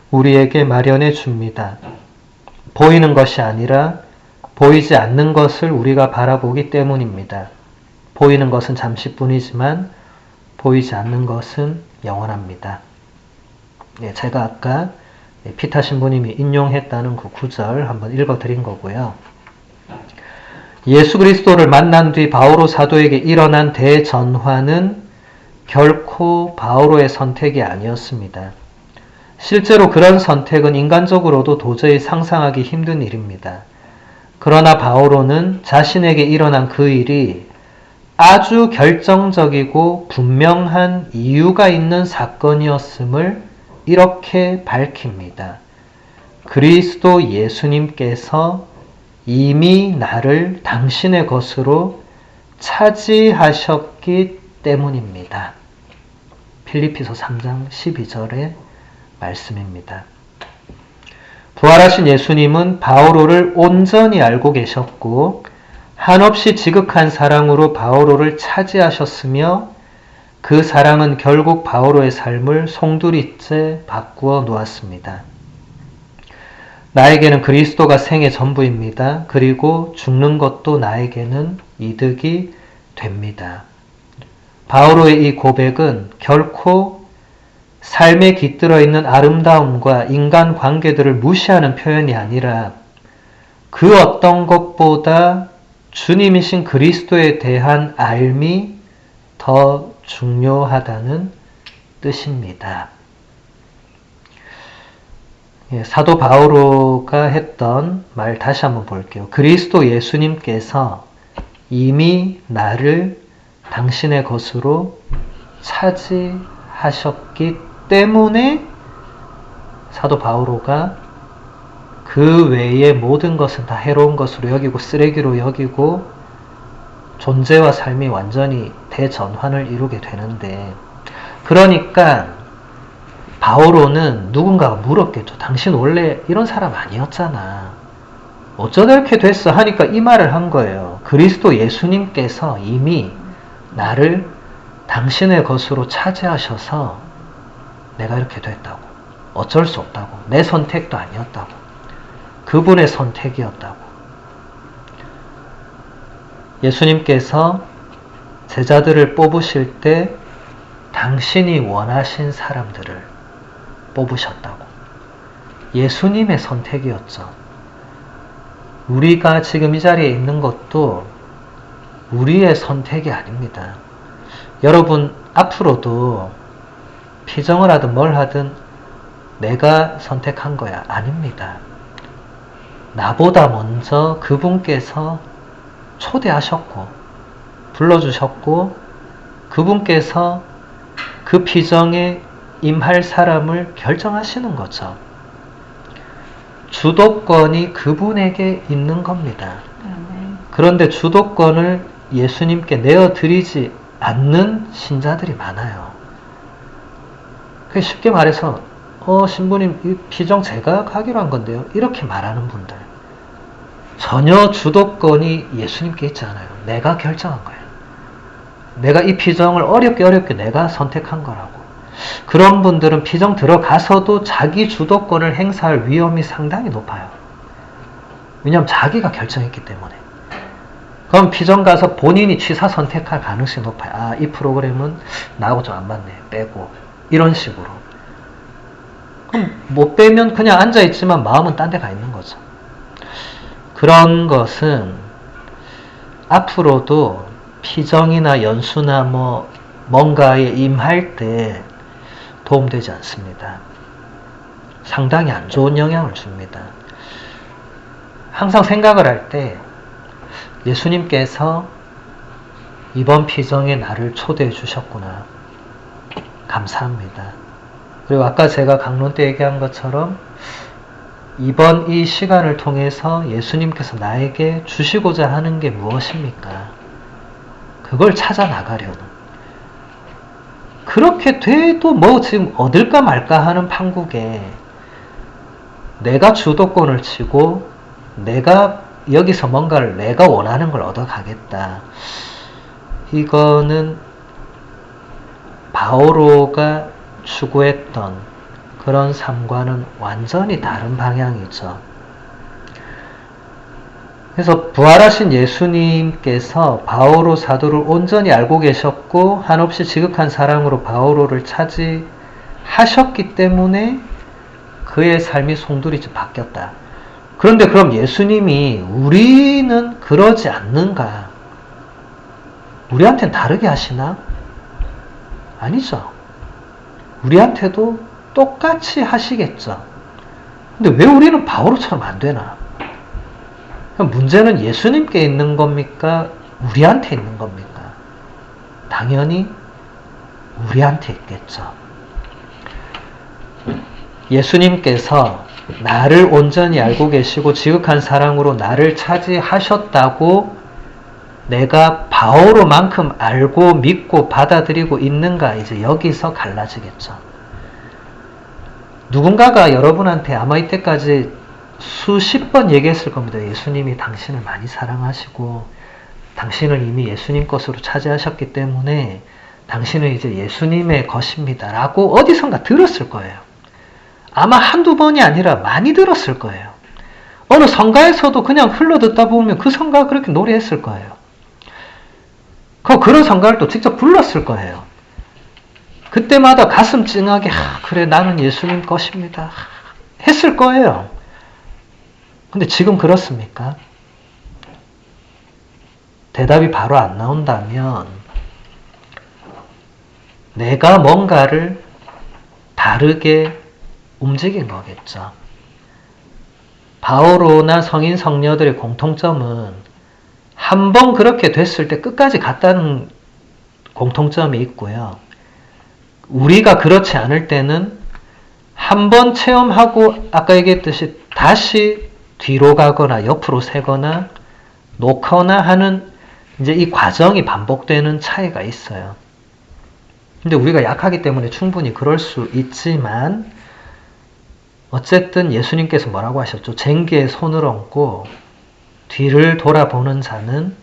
우리에게 마련해 줍니다. 보이는 것이 아니라 보이지 않는 것을 우리가 바라보기 때문입니다. 보이는 것은 잠시뿐이지만 보이지 않는 것은 영원합니다. 제가 아까 피타 신부님이 인용했다는 그 구절 한번 읽어드린 거고요. 예수 그리스도를 만난 뒤 바오로 사도에게 일어난 대전환은 결코 바오로의 선택이 아니었습니다. 실제로 그런 선택은 인간적으로도 도저히 상상하기 힘든 일입니다. 그러나 바오로는 자신에게 일어난 그 일이 아주 결정적이고 분명한 이유가 있는 사건이었음을 이렇게 밝힙니다. 그리스도 예수님께서 이미 나를 당신의 것으로 차지하셨기 때문입니다. 필리피서 3장 12절의 말씀입니다. 부활하신 예수님은 바오로를 온전히 알고 계셨고 한없이 지극한 사랑으로 바오로를 차지하셨으며 그 사랑은 결국 바오로의 삶을 송두리째 바꾸어 놓았습니다. 나에게는 그리스도가 생의 전부입니다. 그리고 죽는 것도 나에게는 이득이 됩니다. 바오로의 이 고백은 결코 삶에 깃들어 있는 아름다움과 인간 관계들을 무시하는 표현이 아니라 그 어떤 것보다 주님이신 그리스도에 대한 알미 더 중요하다는 뜻입니다. 사도 바오로가 했던 말 다시 한번 볼게요. 그리스도 예수님께서 이미 나를 당신의 것으로 차지하셨기 때문에 사도 바오로가 그 외의 모든 것은 다 해로운 것으로 여기고 쓰레기로 여기고 존재와 삶이 완전히 대전환을 이루게 되는데, 그러니까 바오로는 누군가가 물었겠죠. 당신 원래 이런 사람 아니었잖아. 어쩌다 이렇게 됐어? 하니까 이 말을 한 거예요. 그리스도 예수님께서 이미 나를 당신의 것으로 차지하셔서 내가 이렇게 됐다고. 어쩔 수 없다고. 내 선택도 아니었다고. 그분의 선택이었다고. 예수님께서 제자들을 뽑으실 때 당신이 원하신 사람들을 뽑으셨다고. 예수님의 선택이었죠. 우리가 지금 이 자리에 있는 것도 우리의 선택이 아닙니다. 여러분, 앞으로도 피정을 하든 뭘 하든 내가 선택한 거야. 아닙니다. 나보다 먼저 그분께서 초대하셨고 불러주셨고 그분께서 그 피정에 임할 사람을 결정하시는 거죠. 주도권이 그분에게 있는 겁니다. 그런데 주도권을 예수님께 내어드리지 않는 신자들이 많아요. 쉽게 말해서 신부님 이 피정 제가 하기로 한 건데요. 이렇게 말하는 분들 전혀 주도권이 예수님께 있지 않아요. 내가 결정한 거예요. 내가 이 피정을 어렵게 내가 선택한 거라고. 그런 분들은 피정 들어가서도 자기 주도권을 행사할 위험이 상당히 높아요. 왜냐하면 자기가 결정했기 때문에. 그럼 피정 가서 본인이 취사 선택할 가능성이 높아요. 이 프로그램은 나하고 좀 안 맞네. 빼고. 이런 식으로. 그럼 못 빼면 그냥 앉아있지만 마음은 딴 데 가 있는 거죠. 그런 것은 앞으로도 피정이나 연수나 뭔가에 임할 때 도움되지 않습니다. 상당히 안 좋은 영향을 줍니다. 항상 생각을 할 때 예수님께서 이번 피정에 나를 초대해 주셨구나. 감사합니다. 그리고 아까 제가 강론 때 얘기한 것처럼 이번 이 시간을 통해서 예수님께서 나에게 주시고자 하는 게 무엇입니까? 그걸 찾아 나가려는. 그렇게 돼도 지금 얻을까 말까 하는 판국에 내가 주도권을 치고 내가 여기서 뭔가를 내가 원하는 걸 얻어가겠다. 이거는 바오로가 추구했던 그런 삶과는 완전히 다른 방향이죠. 그래서 부활하신 예수님께서 바오로 사도를 온전히 알고 계셨고 한없이 지극한 사랑으로 바오로를 차지하셨기 때문에 그의 삶이 송두리째 바뀌었다. 그런데 그럼 예수님이 우리는 그러지 않는가? 우리한테는 다르게 하시나? 아니죠. 우리한테도 똑같이 하시겠죠. 근데 왜 우리는 바오로처럼 안 되나? 문제는 예수님께 있는 겁니까? 우리한테 있는 겁니까? 당연히 우리한테 있겠죠. 예수님께서 나를 온전히 알고 계시고 지극한 사랑으로 나를 차지하셨다고 내가 바오로만큼 알고 믿고 받아들이고 있는가? 이제 여기서 갈라지겠죠. 누군가가 여러분한테 아마 이때까지 수십 번 얘기했을 겁니다. 예수님이 당신을 많이 사랑하시고 당신을 이미 예수님 것으로 차지하셨기 때문에 당신은 이제 예수님의 것입니다. 라고 어디선가 들었을 거예요. 아마 한두 번이 아니라 많이 들었을 거예요. 어느 성가에서도 그냥 흘러듣다 보면 그 성가가 그렇게 노래했을 거예요. 그런 성가를 또 직접 불렀을 거예요. 그때마다 가슴 찡하게 그래 나는 예수님 것입니다. 했을 거예요. 근데 지금 그렇습니까? 대답이 바로 안 나온다면 내가 뭔가를 다르게 움직인 거겠죠. 바오로나 성인 성녀들의 공통점은 한 번 그렇게 됐을 때 끝까지 갔다는 공통점이 있고요. 우리가 그렇지 않을 때는 한 번 체험하고 아까 얘기했듯이 다시 뒤로 가거나 옆으로 새거나 놓거나 하는 이제 이 과정이 반복되는 차이가 있어요. 근데 우리가 약하기 때문에 충분히 그럴 수 있지만 어쨌든 예수님께서 뭐라고 하셨죠? 쟁기에 손을 얹고 뒤를 돌아보는 자는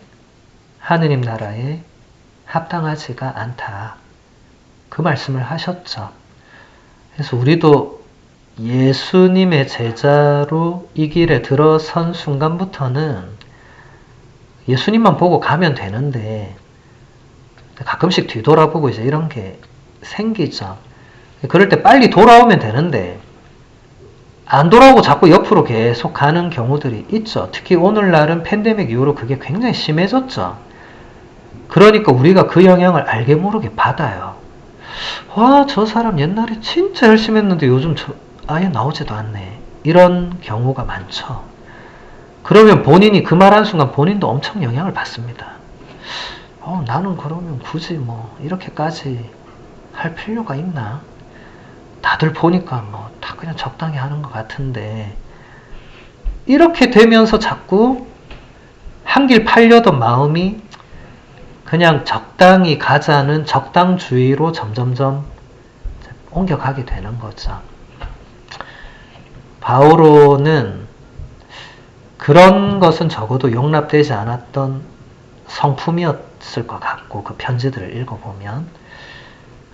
하느님 나라에 합당하지가 않다. 그 말씀을 하셨죠. 그래서 우리도 예수님의 제자로 이 길에 들어선 순간부터는 예수님만 보고 가면 되는데 가끔씩 뒤돌아보고 이제 이런 게 생기죠. 그럴 때 빨리 돌아오면 되는데 안 돌아오고 자꾸 옆으로 계속 가는 경우들이 있죠. 특히 오늘날은 팬데믹 이후로 그게 굉장히 심해졌죠. 그러니까 우리가 그 영향을 알게 모르게 받아요. 와, 저 사람 옛날에 진짜 열심히 했는데 요즘 아예 나오지도 않네. 이런 경우가 많죠. 그러면 본인이 그 말 한 순간 본인도 엄청 영향을 받습니다. 나는 그러면 굳이 이렇게까지 할 필요가 있나? 다들 보니까 다 그냥 적당히 하는 것 같은데 이렇게 되면서 자꾸 한 길 팔려던 마음이 그냥 적당히 가자는 적당주의로 점점점 옮겨가게 되는 거죠. 바오로는 그런 것은 적어도 용납되지 않았던 성품이었을 것 같고 그 편지들을 읽어보면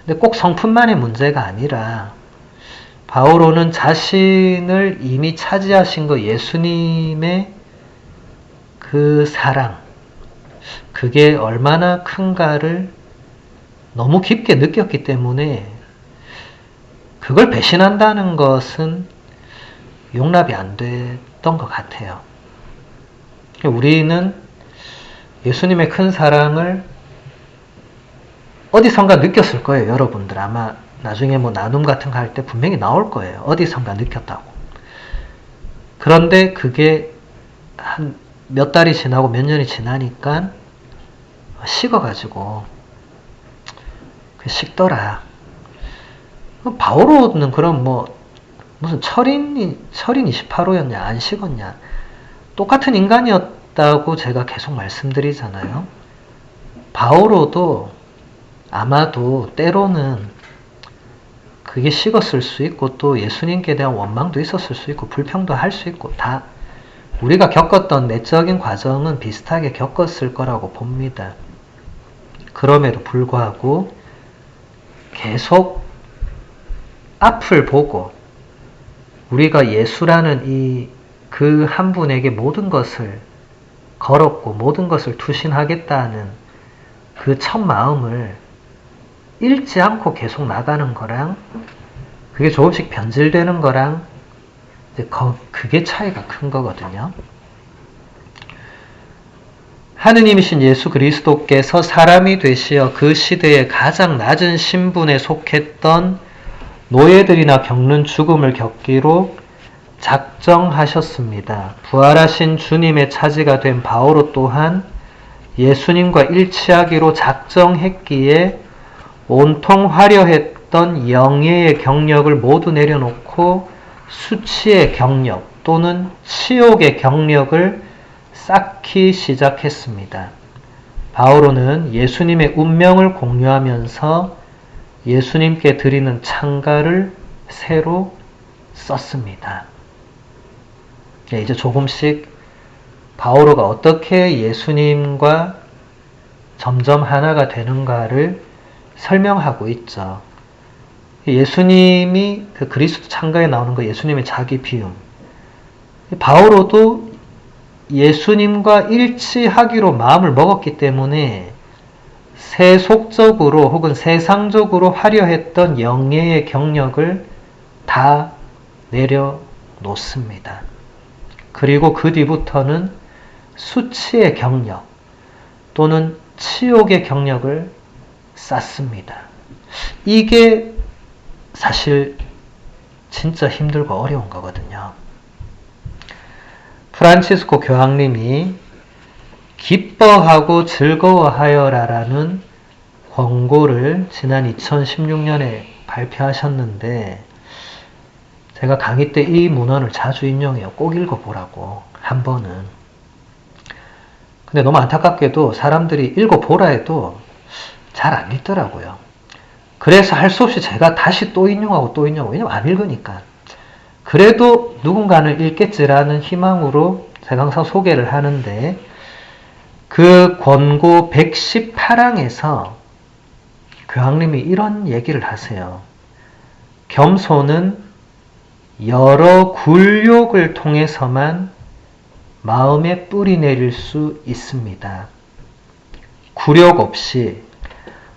근데 꼭 성품만의 문제가 아니라 바오로는 자신을 이미 차지하신 그 예수님의 그 사랑 그게 얼마나 큰가를 너무 깊게 느꼈기 때문에 그걸 배신한다는 것은 용납이 안 됐던 것 같아요. 우리는 예수님의 큰 사랑을 어디선가 느꼈을 거예요. 여러분들 아마 나중에 뭐 나눔 같은 거 할 때 분명히 나올 거예요. 어디선가 느꼈다고. 그런데 그게 한 몇 달이 지나고 몇 년이 지나니까 식어가지고 식더라. 바오로는 그럼 뭐 무슨 철인 28호였냐 안 식었냐 똑같은 인간이었다고 제가 계속 말씀드리잖아요. 바오로도 아마도 때로는 그게 식었을 수 있고 또 예수님께 대한 원망도 있었을 수 있고 불평도 할 수 있고 다 우리가 겪었던 내적인 과정은 비슷하게 겪었을 거라고 봅니다. 그럼에도 불구하고 계속 앞을 보고 우리가 예수라는 이 그 한 분에게 모든 것을 걸었고 모든 것을 투신하겠다는 그 첫 마음을 잃지 않고 계속 나가는 거랑 그게 조금씩 변질되는 거랑 이제 그게 차이가 큰 거거든요. 하느님이신 예수 그리스도께서 사람이 되시어 그 시대의 가장 낮은 신분에 속했던 노예들이나 겪는 죽음을 겪기로 작정하셨습니다. 부활하신 주님의 차지가 된 바오로 또한 예수님과 일치하기로 작정했기에 온통 화려했던 영예의 경력을 모두 내려놓고 수치의 경력 또는 치욕의 경력을 쌓기 시작했습니다. 바오로는 예수님의 운명을 공유하면서 예수님께 드리는 찬가를 새로 썼습니다. 이제 조금씩 바오로가 어떻게 예수님과 점점 하나가 되는가를 설명하고 있죠. 예수님이 그 그리스도 찬가에 나오는 거 예수님의 자기 비움. 바오로도 예수님과 일치하기로 마음을 먹었기 때문에 세속적으로 혹은 세상적으로 화려했던 영예의 경력을 다 내려놓습니다. 그리고 그 뒤부터는 수치의 경력 또는 치욕의 경력을 쌓습니다. 이게 사실 진짜 힘들고 어려운 거거든요. 프란치스코 교황님이 기뻐하고 즐거워하여라라는 권고를 지난 2016년에 발표하셨는데 제가 강의 때 이 문헌을 자주 인용해요. 꼭 읽어보라고 한 번은. 근데 너무 안타깝게도 사람들이 읽어보라 해도 잘 안 읽더라고요. 그래서 할 수 없이 제가 다시 또 인용하고 또 인용하고 왜냐면 안 읽으니까. 그래도 누군가는 읽겠지라는 희망으로 제가 항상 소개를 하는데 그 권고 118항에서 교황님이 이런 얘기를 하세요. 겸손은 여러 굴욕을 통해서만 마음에 뿌리 내릴 수 있습니다. 굴욕 없이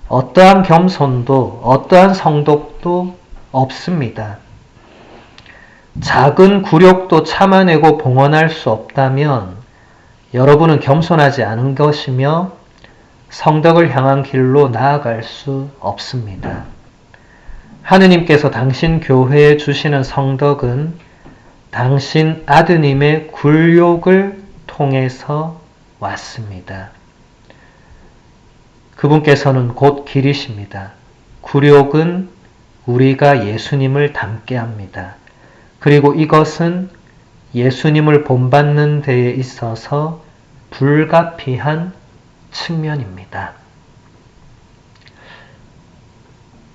어떠한 겸손도 어떠한 성덕도 없습니다. 작은 굴욕도 참아내고 봉헌할 수 없다면 여러분은 겸손하지 않은 것이며 성덕을 향한 길로 나아갈 수 없습니다. 하느님께서 당신 교회에 주시는 성덕은 당신 아드님의 굴욕을 통해서 왔습니다. 그분께서는 곧 길이십니다. 굴욕은 우리가 예수님을 닮게 합니다. 그리고 이것은 예수님을 본받는 데에 있어서 불가피한 측면입니다.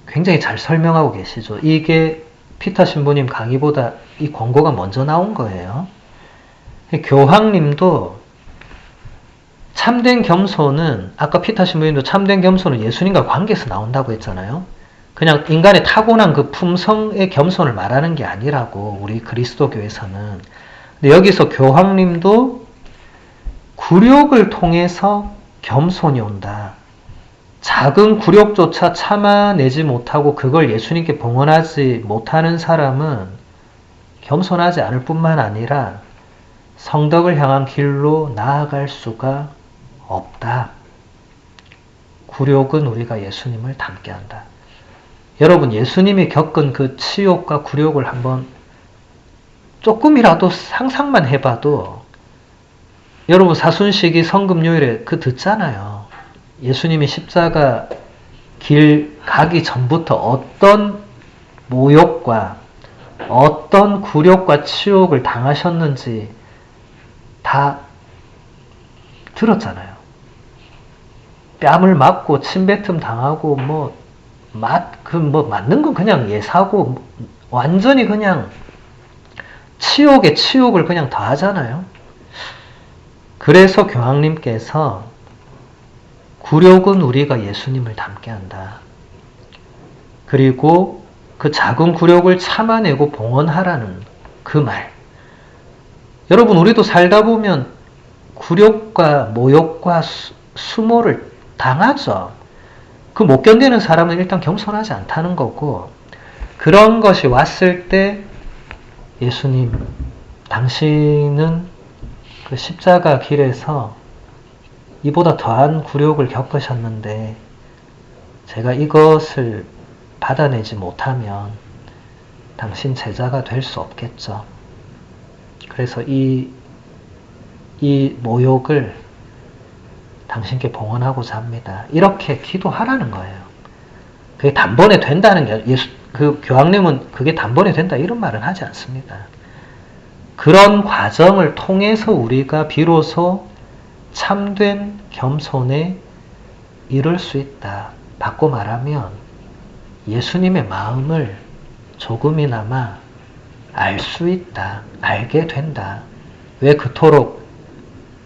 굉장히 잘 설명하고 계시죠. 이게 피터 신부님 강의보다 이 권고가 먼저 나온 거예요. 교황님도 참된 겸손은 아까 피터 신부님도 참된 겸손은 예수님과 관계에서 나온다고 했잖아요. 그냥 인간의 타고난 그 품성의 겸손을 말하는 게 아니라고 우리 그리스도교에서는. 근데 여기서 교황님도 굴욕을 통해서 겸손이 온다. 작은 굴욕조차 참아내지 못하고 그걸 예수님께 봉헌하지 못하는 사람은 겸손하지 않을 뿐만 아니라 성덕을 향한 길로 나아갈 수가 없다. 굴욕은 우리가 예수님을 닮게 한다. 여러분, 예수님이 겪은 그 치욕과 굴욕을 한번 조금이라도 상상만 해봐도, 여러분 사순시기 성금요일에 그 듣잖아요. 예수님이 십자가 길 가기 전부터 어떤 모욕과 어떤 굴욕과 치욕을 당하셨는지 다 들었잖아요. 뺨을 맞고 침뱉음 당하고 맞는 건 그냥 예사고 완전히 그냥 치욕에 치욕을 그냥 더하잖아요. 그래서 교황님께서 굴욕은 우리가 예수님을 닮게 한다. 그리고 그 작은 굴욕을 참아내고 봉헌하라는 그 말. 여러분, 우리도 살다 보면 굴욕과 모욕과 수모를 당하죠. 그 못 견디는 사람은 일단 겸손하지 않다는 거고, 그런 것이 왔을 때 예수님, 당신은 그 십자가 길에서 이보다 더한 굴욕을 겪으셨는데 제가 이것을 받아내지 못하면 당신 제자가 될 수 없겠죠. 그래서 이 모욕을 당신께 봉헌하고자 합니다. 이렇게 기도하라는 거예요. 그게 단번에 된다는 게, 그 교황님은 그게 단번에 된다 이런 말은 하지 않습니다. 그런 과정을 통해서 우리가 비로소 참된 겸손에 이룰 수 있다. 바꿔 말하면 예수님의 마음을 조금이나마 알 수 있다. 알게 된다. 왜 그토록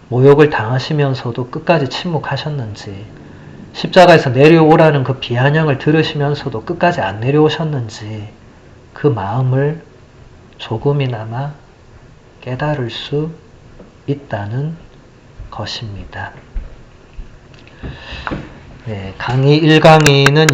모욕을 당하시면서도 끝까지 침묵하셨는지, 십자가에서 내려오라는 그 비아냥을 들으시면서도 끝까지 안 내려오셨는지, 그 마음을 조금이나마 깨달을 수 있다는 것입니다. 네, 강의 1강의는